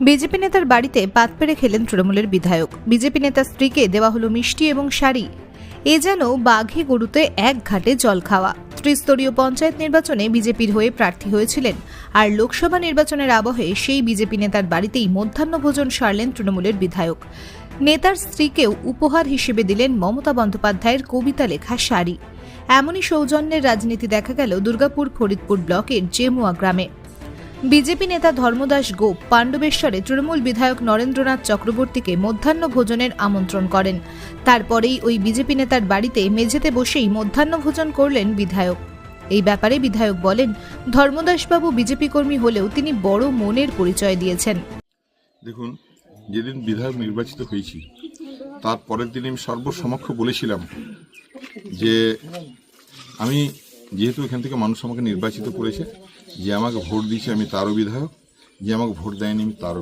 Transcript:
BJP নেতার বাড়িতে পাত পেরে খেলেন তৃণমূলের বিধায়ক। বিজেপি নেতার স্ত্রীকে দেওয়া হলো মিষ্টি এবং শাড়ি। এ যেন বাঘে গরুতে এক ঘাটে জল খাওয়া। ত্রিস্তরীয় পঞ্চায়েত নির্বাচনে বিজেপির হয়ে প্রার্থী হয়েছিলেন, আর লোকসভা নির্বাচনের আবহে সেই বিজেপি নেতার বাড়িতেই মধ্যাহ্নভোজন সারলেন তৃণমূলের বিধায়ক। নেতার স্ত্রীকেও উপহার হিসেবে দিলেন মমতা বন্দ্যোপাধ্যায়ের কবিতা লেখা শাড়ি। এমনই সৌজন্যের রাজনীতি দেখা গেল দুর্গাপুর ফরিদপুর ব্লকের জেমুয়া গ্রামে। বিজেপি নেতা ধর্মদাস গোপ পাণ্ডবেশ্বরে তৃণমূল বিধায়ক নরেন্দ্রনাথ চক্রবর্তীকে মধ্যাহ্ন ভোজনের আমন্ত্রণ করেন। তারপরেই ওই বিজেপি নেতার বাড়িতে মেঝেতে বসেই মধ্যাহ্ন ভোজন করলেন বিধায়ক। এই ব্যাপারে বিধায়ক বলেন, ধর্মদাসবাবু বিজেপি কর্মী হলেও তিনি বড় মনের পরিচয় দিয়েছেন। দেখুন, যেদিন বিধায়ক নির্বাচিত হয়েছি তার পরের দিন আমি সর্বসমক্ষ বলেছিলাম যে আমি যেহেতু এখান থেকে মানুষ আমাকে নির্বাচিত করেছে, যে আমাকে ভোট দিয়েছে আমি তারও বিধায়ক, যে আমাকে ভোট দেয়নি আমি তারও